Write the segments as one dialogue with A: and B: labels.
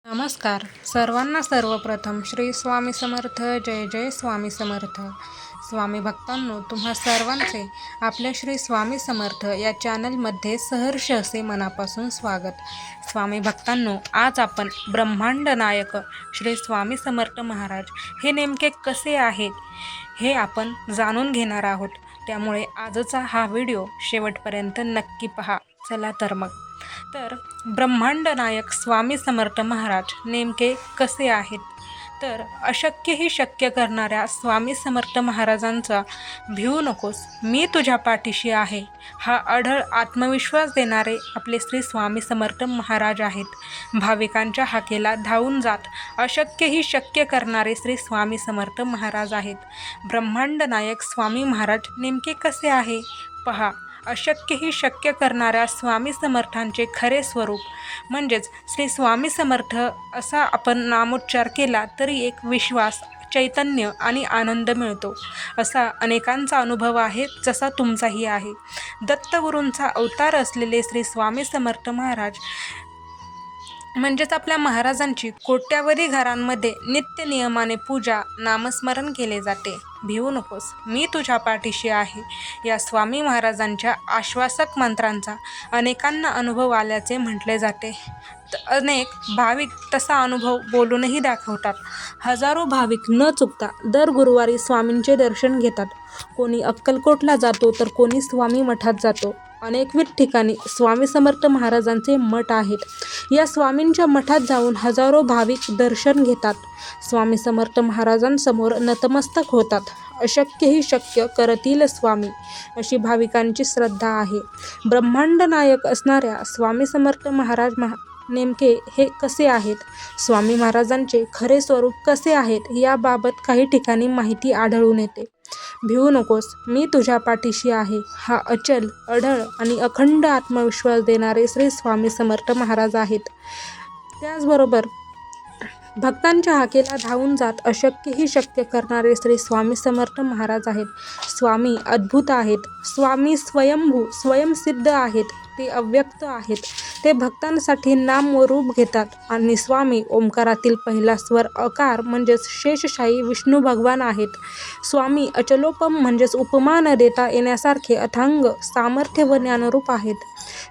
A: नमस्कार सर्वांना. सर्वप्रथम श्री स्वामी समर्थ. जय जय स्वामी समर्थ. स्वामी भक्तांनो, तुम्हा सर्वांचे आपल्या श्री स्वामी समर्थ या चॅनलमध्ये सहर्ष असे मनापासून स्वागत. स्वामी भक्तांनो, आज आपण ब्रह्मांड नायक श्री स्वामी समर्थ महाराज हे नेमके कसे आहेत हे आपण जाणून घेणार आहोत. त्यामुळे आजचा हा व्हिडिओ शेवटपर्यंत नक्की पहा. चला तर मग. तर ब्रह्मांड नायक स्वामी समर्थ महाराज नेमके कसे आहेत? तर अशक्यही शक्य करणाऱ्या स्वामी समर्थ महाराजांचा भिवू नकोस, मी तुझ्या पाठीशी आहे, हा अढळ आत्मविश्वास देणारे आपले श्री स्वामी समर्थ महाराज आहेत. भाविकांच्या हाकेला धावून जात अशक्यही शक्य करणारे श्री स्वामी समर्थ महाराज आहेत. ब्रह्मांड नायक स्वामी महाराज नेमके कसे आहे पहा. अशक्यही शक्य करणाऱ्या स्वामी समर्थांचे खरे स्वरूप म्हणजेच श्री स्वामी समर्थ असा आपण नामोच्चार केला तरी एक विश्वास, चैतन्य आणि आनंद मिळतो. असा अनेकांचा अनुभव आहे, जसा तुमचाही आहे. दत्तगुरूंचा अवतार असलेले श्री स्वामी समर्थ महाराज म्हणजेच आपल्या महाराजांची कोट्यावधी घरांमध्ये नित्य नियमाने पूजा, नामस्मरण केले जाते. भिवू नकोस, मी तुझ्या पाठीशी आहे या स्वामी महाराजांच्या आश्वासक मंत्रांचा अनेकांना अनुभव आल्याचे म्हटले जाते. अनेक भाविक तसा अनुभव बोलूनही दाखवतात. हजारो भाविक न चुकता दर गुरुवारी स्वामींचे दर्शन घेतात. कोणी अक्कलकोटला जातो तर कोणी स्वामी मठात जातो. अनेकविध ठिकाणी स्वामी समर्थ महाराजांचे मठ आहेत. या स्वामींच्या मठात जाऊन हजारो भाविक दर्शन घेतात. स्वामी समर्थ महाराजांसमोर नतमस्तक होतात. अशक्यही शक्य करतील स्वामी, अशी भाविकांची श्रद्धा आहे. ब्रह्मांड नायक असणाऱ्या स्वामी समर्थ महाराज नेमके हे कसे आहेत? स्वामी महाराजांचे खरे स्वरूप कसे आहेत याबाबत काही ठिकाणी माहिती आढळून येते. भिवू नकोस, मी तुझ्या पाठीशी आहे, हा अचल, अढळ आणि अखंड आत्मविश्वास देणारे श्री स्वामी समर्थ महाराज आहेत. त्याचबरोबर भक्तांच्या हाकेला धावून जात अशक्यही शक्य करणारे श्री स्वामी समर्थ महाराज आहेत. स्वामी अद्भुत आहेत. स्वामी स्वयंभू, स्वयंसिद्ध आहेत. ते अव्यक्त आहेत. ते भक्तांसाठी नाम व रूप घेतात. आणि स्वामी ओंकारातील पहिला स्वर अकार म्हणजेच शेषशाही विष्णू भगवान आहेत. स्वामी अचलोपम म्हणजेच उपमा न देता येण्यासारखे अथांग सामर्थ्य व ज्ञानरूप आहेत.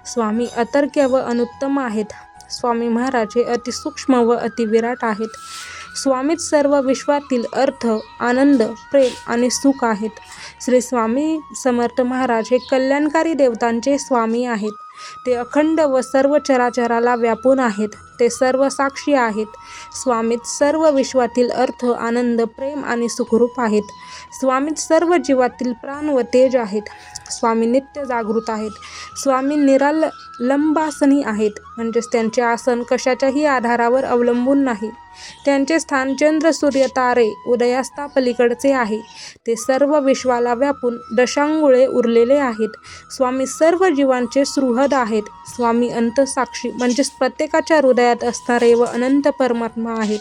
A: स्वामी अतर्क्य व अनुत्तम आहेत. स्वामी महाराज हे अतिसूक्ष्म व अतिविराट आहेत. स्वामीच सर्व विश्वातील अर्थ, आनंद, प्रेम आणि सुख आहेत. श्री स्वामी समर्थ महाराज हे कल्याणकारी देवतांचे स्वामी आहेत. ते अखंड व सर्व चराचराला व्यापून आहेत. ते सर्व साक्षी आहेत. स्वामीच सर्व विश्वातील अर्थ, आनंद, प्रेम आणि सुखरूप आहेत. स्वामीच सर्व जीवातील प्राण व तेज आहेत. स्वामी नित्य जागृत आहेत. स्वामी निरालंबासनी आहेत, म्हणजेच त्यांचे आसन कशाच्याही आधारावर अवलंबून नाही. त्यांचे स्थान चंद्र, सूर्य, तारे उदयास्तापलीकडचे आहे. ते सर्व विश्वाला व्यापून दशांगुळे उरलेले आहेत. स्वामी सर्व जीवांचे सुहृद आहेत. स्वामी अंतसाक्षी म्हणजेच प्रत्येकाच्या हृदयात असणारे व अनंत परमात्मा आहेत.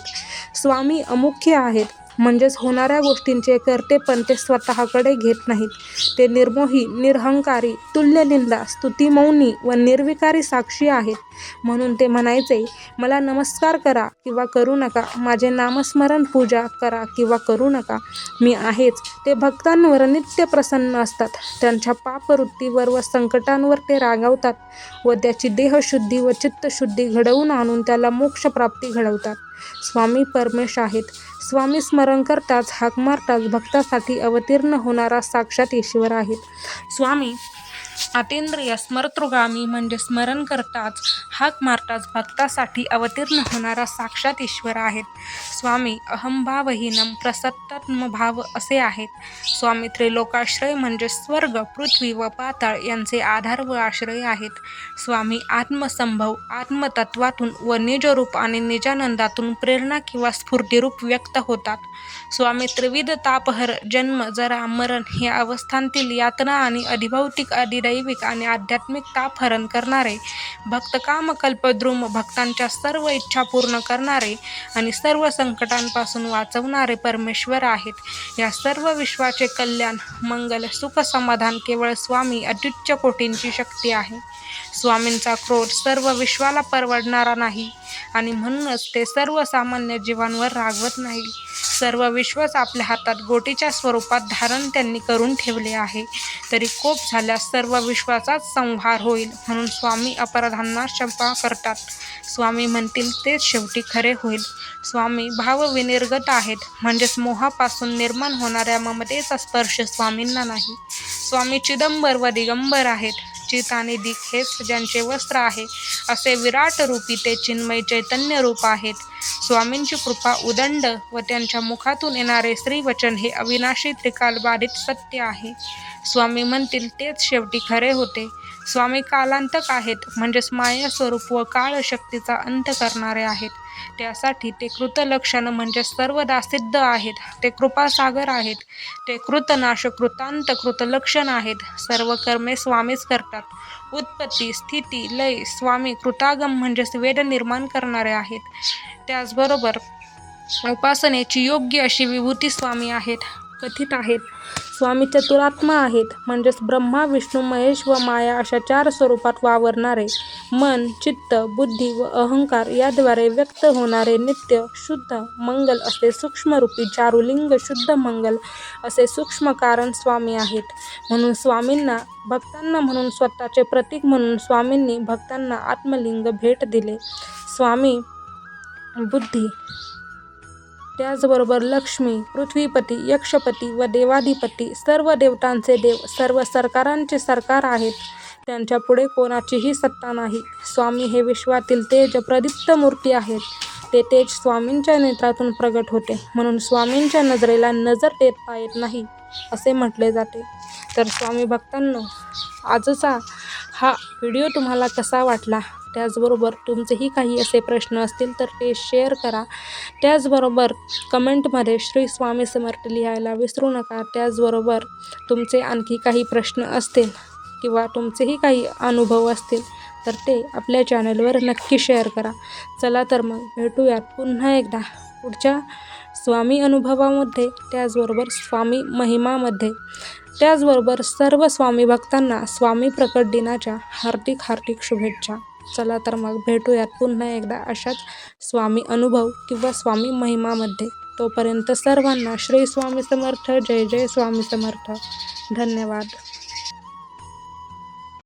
A: स्वामी अमुख्य आहेत, म्हणजेच होणाऱ्या गोष्टींचे कर्तेपण ते स्वतःकडे घेत नाहीत. ते निर्मोही, निरहंकारी, तुल्यनिंदा, स्तुतिमौनी व निर्विकारी साक्षी आहेत. म्हणून ते म्हणायचे, मला नमस्कार करा किंवा करू नका, माझे नामस्मरण पूजा करा किंवा करू नका, मी आहेच. ते भक्तांवर नित्य प्रसन्न असतात. त्यांच्या पापवृत्तीवर व संकटांवर ते रागावतात व त्याची देहशुद्धी व चित्तशुद्धी घडवून आणून त्याला मोक्षप्राप्ती घडवतात. स्वामी परमेश आहेत. स्वामी स्मरण करताच, हाक मारताच भक्तासाठी अवतीर्ण होणारा साक्षात ईश्वर आहेत. स्वामी अतींद्रिय स्मरतृगामी म्हणजे स्मरण करताच, हाक मारताच भक्तासाठी अवतीर्ण होणारा साक्षात ईश्वर आहेत. स्वामी अहंभावहीनम प्रसत्तत्मभाव असे आहेत. स्वामी त्रिलोकाश्रय म्हणजे स्वर्ग, पृथ्वी व पाताळ यांचे आधार व आश्रय आहेत. स्वामी आत्मसंभव, आत्मतत्वातून व निजरूप आणि निजानंदातून प्रेरणा किंवा स्फूर्तिरूप व्यक्त होतात. स्वामी त्रिविध तापहर, जन्म, जरा, मरण या अवस्थांतील यातना आणि अधिभौतिक, अधिदैविक आणि आध्यात्मिक तापहरण करणारे, भक्तकाम कल्पद्रुम, भक्तांच्या सर्व इच्छा पूर्ण करणारे आणि सर्व संकटांपासून वाचवणारे परमेश्वर आहेत. या सर्व विश्वाचे कल्याण, मंगल, सुख, समाधान केवळ स्वामी अत्युच्च कोटींची शक्ती आहे. स्वामींचा क्रोध सर्व विश्वाला परवडणारा नाही आणि म्हणूनच ते सर्वसामान्य जीवांवर रागवत नाही. सर्व विश्वच आपल्या हातात गोटीच्या स्वरूपात धारण त्यांनी करून ठेवले आहे. तरी कोप झाल्यास सर्व विश्वाचाच संहार होईल म्हणून स्वामी अपराधांना क्षमा करतात. स्वामी म्हणतील तेच शेवटी खरे होईल. स्वामी भावविनिर्गत आहेत, म्हणजेच मोहापासून निर्माण होणाऱ्या ममतेचा स्पर्श स्वामींना नाही. स्वामी चिदंबर व दिगंबर आहेत. चित आणि दिक हेच ज्यांचे वस्त्र आहे, असे विराट रूपी ते चिन्मय चैतन्य रूप आहेत. स्वामींची कृपा उदंड व त्यांच्या मुखातून येणारे श्रीवचन हे अविनाशी त्रिकालबाधित सत्य आहे. स्वामी म्हणतील तेच शेवटी खरे होते. स्वामी कालांतक आहेत, म्हणजेच माया स्वरूप व काळशक्तीचा अंत करणारे आहेत. त्यासाठी ते कृतलक्षण म्हणजे सर्वदा सिद्ध आहेत. ते कृपासागर आहेत. ते कृतनाश कृतांत कृतलक्षण आहेत. सर्व कर्मे स्वामीच करतात. उत्पत्ती स्थिती लय स्वामी कृतागम म्हणजेच वेद निर्माण करणारे आहेत. त्याचबरोबर उपासनेची योग्य अशी विभूती स्वामी आहेत. कथित आहेत. स्वामी चतुरात्मा आहेत, म्हणजेच ब्रह्मा विष्णू महेश व माया अशा 4 स्वरूपात वावरणारे. मन चित्त बुद्धी व अहंकार याद्वारे व्यक्त होणारे नित्य शुद्ध मंगल असे सूक्ष्मरूपी चारुलिंग शुद्ध मंगल असे सूक्ष्म कारण स्वामी आहेत. म्हणून स्वामींना भक्तांना म्हणून स्वतःचे प्रतीक म्हणून स्वामींनी भक्तांना आत्मलिंग भेट दिले. स्वामी बुद्धी त्याचबरोबर लक्ष्मी पृथ्वीपती यक्षपती व देवाधिपती सर्व देवतांचे देव सर्व सरकारांचे सरकार आहेत. त्यांच्या पुढे कोणाचीही सत्ता नाही. स्वामी हे विश्वातील तेज प्रदीप्त मूर्ती आहेत. ते तेज स्वामींच्या नेत्रातून प्रगट होते, म्हणून स्वामींच्या नजरेला नजर देता येत नाही असे म्हटले जाते. तर स्वामी भक्तांनो, आजचा हा व्हिडिओ तुम्हाला कसा वाटला? त्याचबरोबर तुमचेही काही असे प्रश्न असतील तर ते शेअर करा. त्याचबरोबर कमेंटमध्ये श्री स्वामी समर्थ लिहायला विसरू नका. त्याचबरोबर तुमचे आणखी काही प्रश्न असतील किंवा तुमचेही काही अनुभव असतील तर ते आपल्या चॅनलवर नक्की शेअर करा. चला तर मग भेटूयात पुन्हा एकदा पुढच्या स्वामी अनुभवामध्ये, त्याचबरोबर स्वामी महिमामध्ये. त्याचबरोबर सर्व स्वामी भक्तांना स्वामी प्रकट दिनाच्या हार्दिक हार्दिक शुभेच्छा. चला तर मग भेटूयात पुन्हा एकदा अशाच स्वामी अनुभव किंवा स्वामी महिमामध्ये. तोपर्यंत सर्वांना श्री स्वामी समर्थ. जय जय स्वामी समर्थ. धन्यवाद.